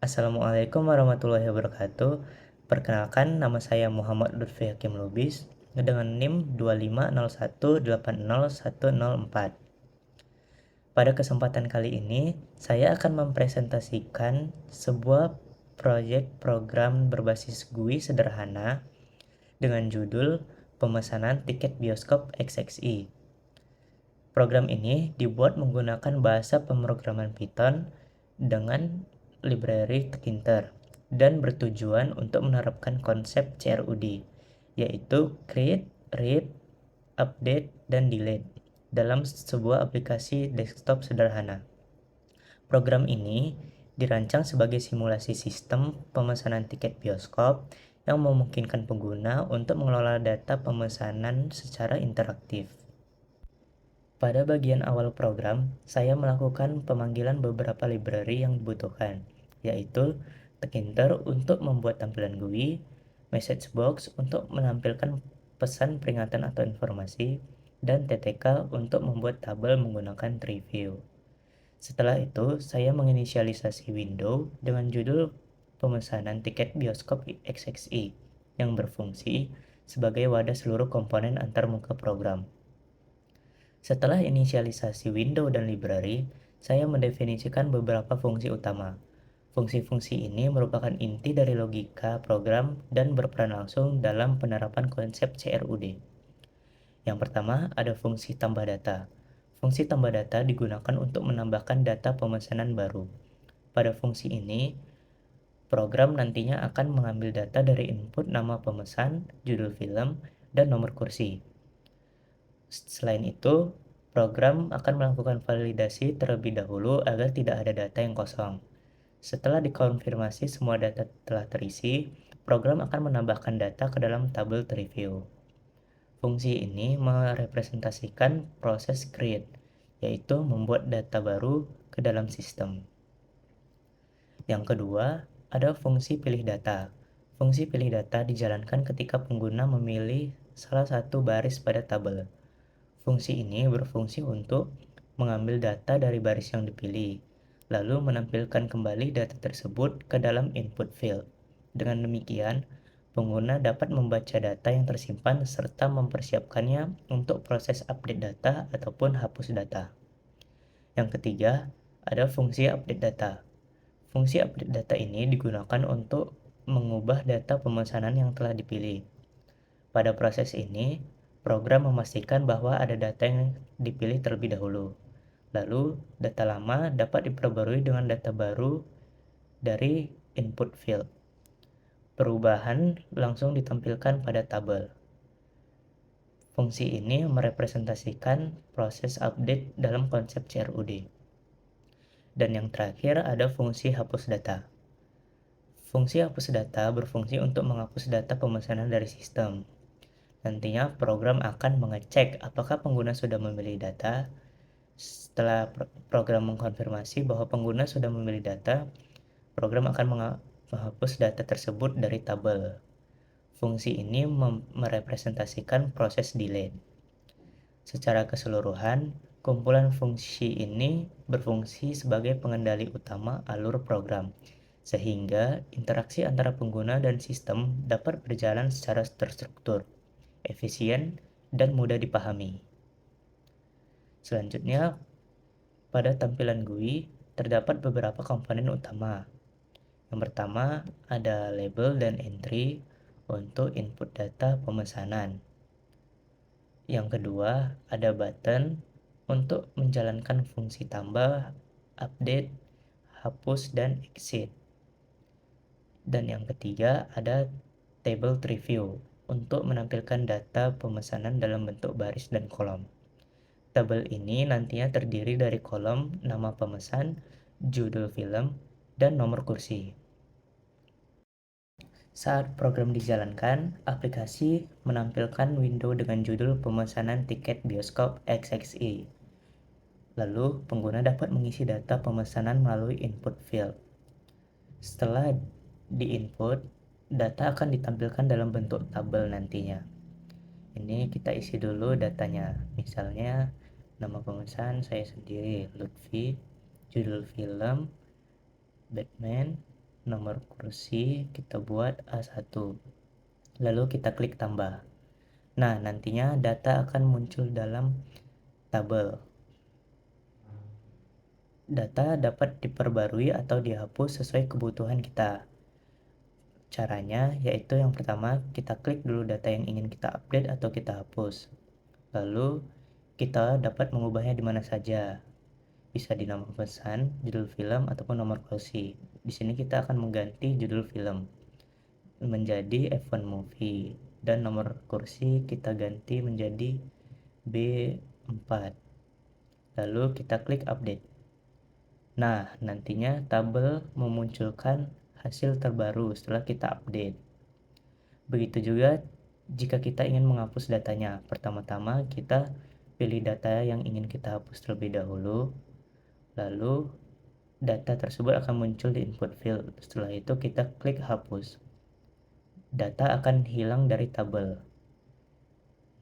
Assalamualaikum warahmatullahi wabarakatuh. Perkenalkan, nama saya Muhammad Lutfi Hakim Lubis dengan NIM 250180104. Pada kesempatan kali ini, saya akan mempresentasikan sebuah proyek program berbasis GUI sederhana dengan judul Pemesanan Tiket Bioskop XXI. Program ini dibuat menggunakan bahasa pemrograman Python dengan library Tkinter dan bertujuan untuk menerapkan konsep CRUD, yaitu create, read, update, dan delete dalam sebuah aplikasi desktop sederhana. Program ini dirancang sebagai simulasi sistem pemesanan tiket bioskop yang memungkinkan pengguna untuk mengelola data pemesanan secara interaktif. Pada bagian awal program, saya melakukan pemanggilan beberapa library yang dibutuhkan, yaitu Tkinter untuk membuat tampilan GUI, Messagebox untuk menampilkan pesan peringatan atau informasi, dan TTK untuk membuat tabel menggunakan TreeView. Setelah itu, saya menginisialisasi window dengan judul pemesanan tiket bioskop XXI yang berfungsi sebagai wadah seluruh komponen antarmuka program. Setelah inisialisasi window dan library, saya mendefinisikan beberapa fungsi utama. Fungsi-fungsi ini merupakan inti dari logika program dan berperan langsung dalam penerapan konsep CRUD. Yang pertama, ada fungsi tambah data. Fungsi tambah data digunakan untuk menambahkan data pemesanan baru. Pada fungsi ini, program nantinya akan mengambil data dari input nama pemesan, judul film, dan nomor kursi. Selain itu, program akan melakukan validasi terlebih dahulu agar tidak ada data yang kosong. Setelah dikonfirmasi semua data telah terisi, program akan menambahkan data ke dalam tabel TreeView. Fungsi ini merepresentasikan proses create, yaitu membuat data baru ke dalam sistem. Yang kedua, ada fungsi pilih data. Fungsi pilih data dijalankan ketika pengguna memilih salah satu baris pada tabel. Fungsi ini berfungsi untuk mengambil data dari baris yang dipilih, lalu menampilkan kembali data tersebut ke dalam input field. Dengan demikian, pengguna dapat membaca data yang tersimpan serta mempersiapkannya untuk proses update data ataupun hapus data. Yang ketiga, ada fungsi update data. Fungsi update data ini digunakan untuk mengubah data pemesanan yang telah dipilih. Pada proses ini, program memastikan bahwa ada data yang dipilih terlebih dahulu. Lalu, data lama dapat diperbarui dengan data baru dari input field. Perubahan langsung ditampilkan pada tabel. Fungsi ini merepresentasikan proses update dalam konsep CRUD. Dan yang terakhir ada fungsi hapus data. Fungsi hapus data berfungsi untuk menghapus data pemesanan dari sistem. Nantinya program akan mengecek apakah pengguna sudah memilih data. Setelah program mengkonfirmasi bahwa pengguna sudah memilih data, program akan menghapus data tersebut dari tabel. Fungsi ini merepresentasikan proses delete. Secara keseluruhan, kumpulan fungsi ini berfungsi sebagai pengendali utama alur program, sehingga interaksi antara pengguna dan sistem dapat berjalan secara terstruktur, efisien, dan mudah dipahami. Selanjutnya, pada tampilan GUI terdapat beberapa komponen utama. Yang pertama, ada label dan entry untuk input data pemesanan. Yang kedua, ada button untuk menjalankan fungsi tambah, update, hapus, dan exit. Dan yang ketiga, ada table TreeView untuk menampilkan data pemesanan dalam bentuk baris dan kolom. Tabel ini nantinya terdiri dari kolom nama pemesan, judul film, dan nomor kursi. Saat program dijalankan, aplikasi menampilkan window dengan judul pemesanan tiket bioskop XXI. Lalu, pengguna dapat mengisi data pemesanan melalui input field. Setelah di-input, data akan ditampilkan dalam bentuk tabel nantinya. Ini kita isi dulu datanya. Misalnya, nama pemesan saya sendiri, Lutfi, judul film, Batman, nomor kursi kita buat A1. Lalu kita klik tambah. Nah, nantinya data akan muncul dalam tabel. Data dapat diperbarui atau dihapus sesuai kebutuhan kita. Caranya yaitu yang pertama, kita klik dulu data yang ingin kita update atau kita hapus. Lalu, kita dapat mengubahnya di mana saja. Bisa di nama pesan, judul film, ataupun nomor kursi. Di sini kita akan mengganti judul film menjadi F1 Movie dan nomor kursi kita ganti menjadi B4. Lalu kita klik update. Nah, nantinya tabel memunculkan hasil terbaru setelah kita update. Begitu juga jika kita ingin menghapus datanya. Pertama-tama kita pilih data yang ingin kita hapus terlebih dahulu. Lalu data tersebut akan muncul di input field. Setelah itu kita klik hapus. Data akan hilang dari tabel.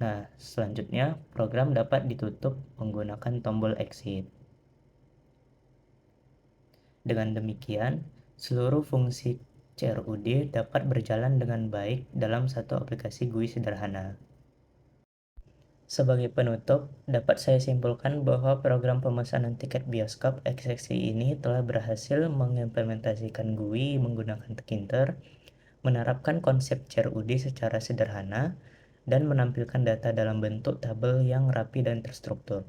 Nah, selanjutnya program dapat ditutup menggunakan tombol exit. Dengan demikian, seluruh fungsi CRUD dapat berjalan dengan baik dalam satu aplikasi GUI sederhana. Sebagai penutup, dapat saya simpulkan bahwa program pemesanan tiket bioskop XXI ini telah berhasil mengimplementasikan GUI menggunakan Tkinter, menerapkan konsep CRUD secara sederhana, dan menampilkan data dalam bentuk tabel yang rapi dan terstruktur.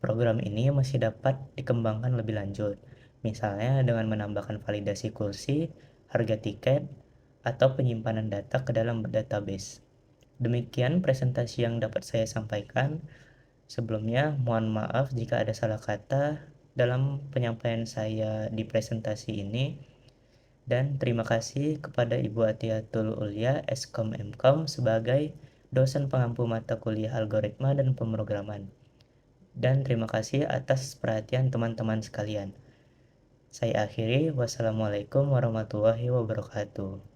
Program ini masih dapat dikembangkan lebih lanjut, misalnya dengan menambahkan validasi kursi, harga tiket, atau penyimpanan data ke dalam database. Demikian presentasi yang dapat saya sampaikan. Sebelumnya, mohon maaf jika ada salah kata dalam penyampaian saya di presentasi ini. Dan terima kasih kepada Ibu Atiatul Ulia, Eskom Mkom, sebagai dosen pengampu mata kuliah algoritma dan pemrograman. Dan terima kasih atas perhatian teman-teman sekalian. Saya akhiri, wassalamualaikum warahmatullahi wabarakatuh.